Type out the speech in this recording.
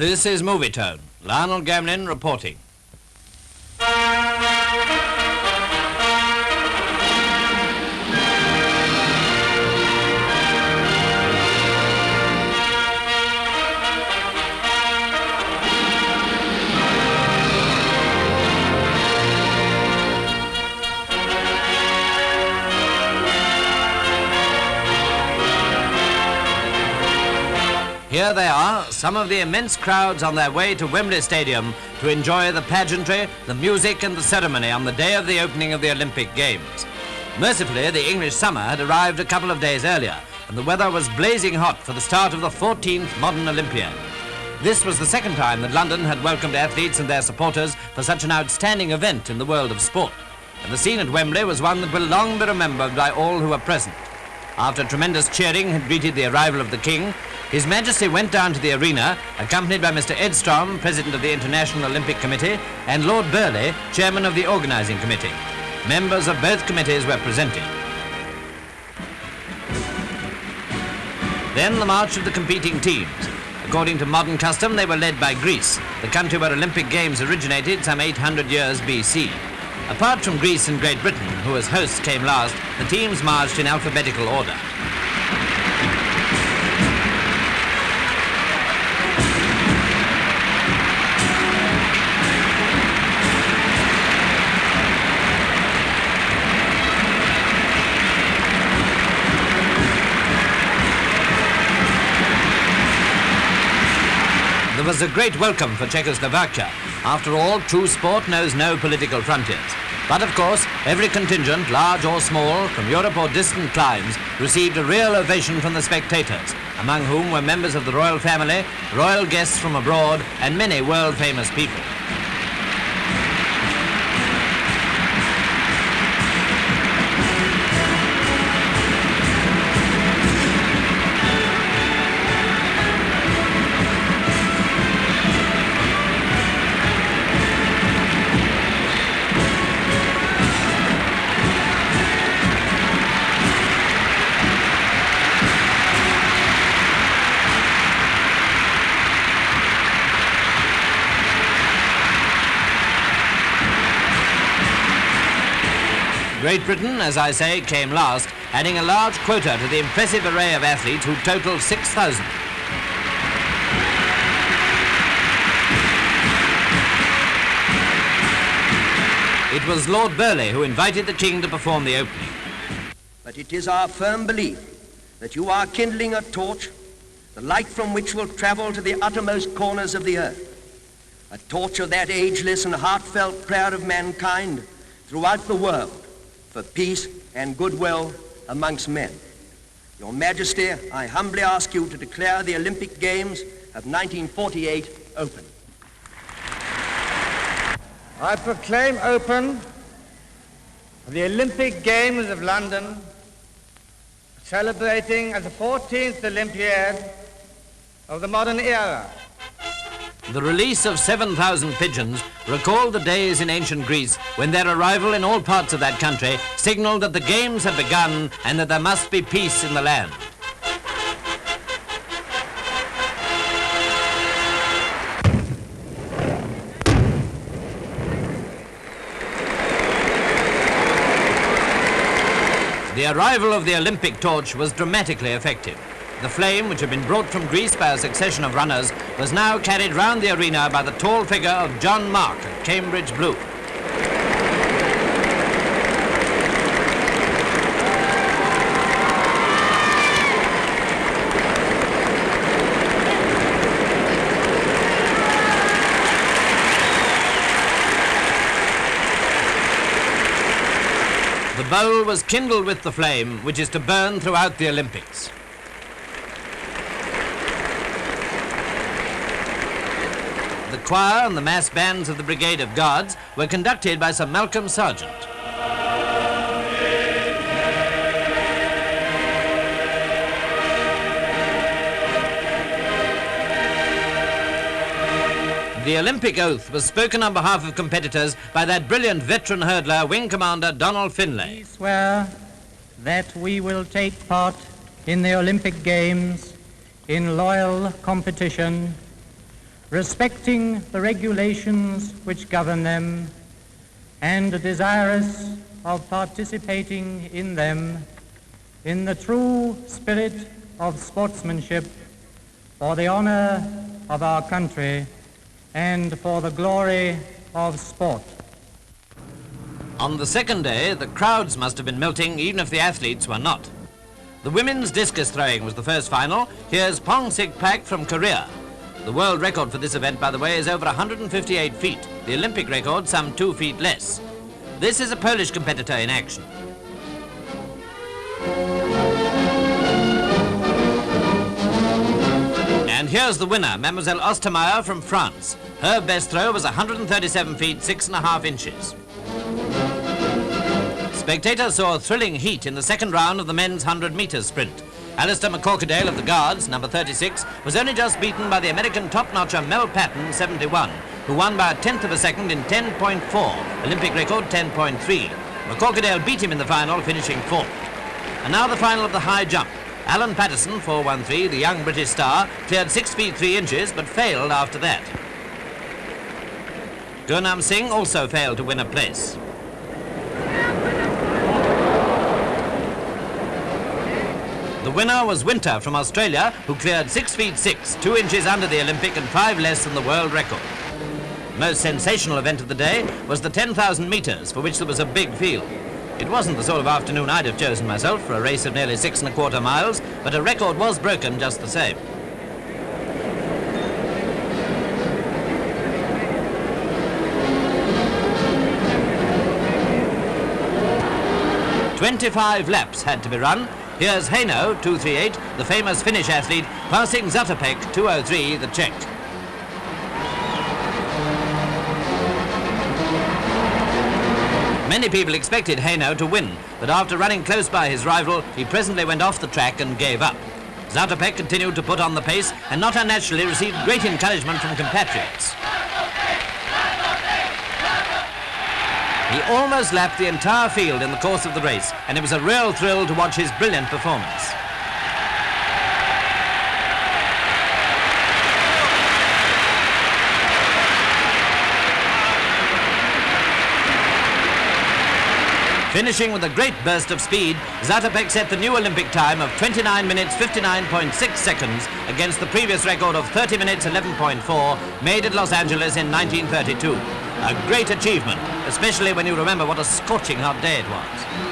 This is Movietone. Lionel Gamlin reporting. Here they are, some of the immense crowds on their way to Wembley Stadium to enjoy the pageantry, the music and the ceremony on the day of the opening of the Olympic Games. Mercifully, the English summer had arrived a couple of days earlier, and the weather was blazing hot for the start of the 14th modern Olympiad. This was the second time that London had welcomed athletes and their supporters for such an outstanding event in the world of sport. And the scene at Wembley was one that will long be remembered by all who were present. After tremendous cheering had greeted the arrival of the King, His Majesty went down to the arena, accompanied by Mr. Edstrom, President of the International Olympic Committee, and Lord Burleigh, Chairman of the Organising Committee. Members of both committees were presented. Then the march of the competing teams. According to modern custom, they were led by Greece, the country where Olympic Games originated some 800 years BC. Apart from Greece and Great Britain, who as hosts came last, the teams marched in alphabetical order. There was a great welcome for Czechoslovakia. After all, true sport knows no political frontiers. But of course, every contingent, large or small, from Europe or distant climes, received a real ovation from the spectators, among whom were members of the royal family, royal guests from abroad, and many world-famous people. Great Britain, as I say, came last, adding a large quota to the impressive array of athletes who totaled 6,000. It was Lord Burleigh who invited the King to perform the opening. But it is our firm belief that you are kindling a torch, the light from which will travel to the uttermost corners of the earth, a torch of that ageless and heartfelt prayer of mankind throughout the world, for peace and goodwill amongst men. Your Majesty, I humbly ask you to declare the Olympic Games of 1948 open. I proclaim open the Olympic Games of London, celebrating as the 14th Olympiad of the modern era. The release of 7,000 pigeons recalled the days in ancient Greece when their arrival in all parts of that country signaled that the games had begun and that there must be peace in the land. The arrival of the Olympic torch was dramatically effective. The flame, which had been brought from Greece by a succession of runners, was now carried round the arena by the tall figure of John Mark at Cambridge Blue. The bowl was kindled with the flame, which is to burn throughout the Olympics. The choir and the mass bands of the Brigade of Guards were conducted by Sir Malcolm Sargent. The Olympic oath was spoken on behalf of competitors by that brilliant veteran hurdler, Wing Commander Donald Finlay. We swear that we will take part in the Olympic Games in loyal competition respecting the regulations which govern them, and desirous of participating in them in the true spirit of sportsmanship for the honor of our country and for the glory of sport. On the second day, the crowds must have been melting even if the athletes were not. The women's discus throwing was the first final. Here's Pong Sik Pak from Korea. The world record for this event, by the way, is over 158 feet. The Olympic record, some 2 feet less. This is a Polish competitor in action. And here's the winner, Mademoiselle Ostermeyer from France. Her best throw was 137 feet, 6.5 inches. Spectators saw a thrilling heat in the second round of the men's 100-meter sprint. Alistair McCorquodale of the Guards, number 36, was only just beaten by the American top-notcher Mel Patton, 71, who won by a tenth of a second in 10.4, Olympic record 10.3. McCorquodale beat him in the final, finishing fourth. And now the final of the high jump. Alan Patterson, 4.13, the young British star, cleared 6 feet 3 inches, but failed after that. Gurnam Singh also failed to win a place. The winner was Winter from Australia, who cleared 6 feet 6, 2 inches under the Olympic and 5 less than the world record. The most sensational event of the day was the 10,000 metres, for which there was a big field. It wasn't the sort of afternoon I'd have chosen myself for a race of nearly 6.25 miles, but a record was broken just the same. "25 laps had to be run. Here's Haino, 2.38, the famous Finnish athlete, passing Zatopek, 2.03, the Czech. Many people expected Haino to win, but after running close by his rival, he presently went off the track and gave up. Zatopek continued to put on the pace and not unnaturally received great encouragement from compatriots. He almost lapped the entire field in the course of the race, and it was a real thrill to watch his brilliant performance. Finishing with a great burst of speed, Zatopek set the new Olympic time of 29 minutes 59.6 seconds against the previous record of 30 minutes 11.4 made at Los Angeles in 1932. A great achievement, especially when you remember what a scorching hot day it was.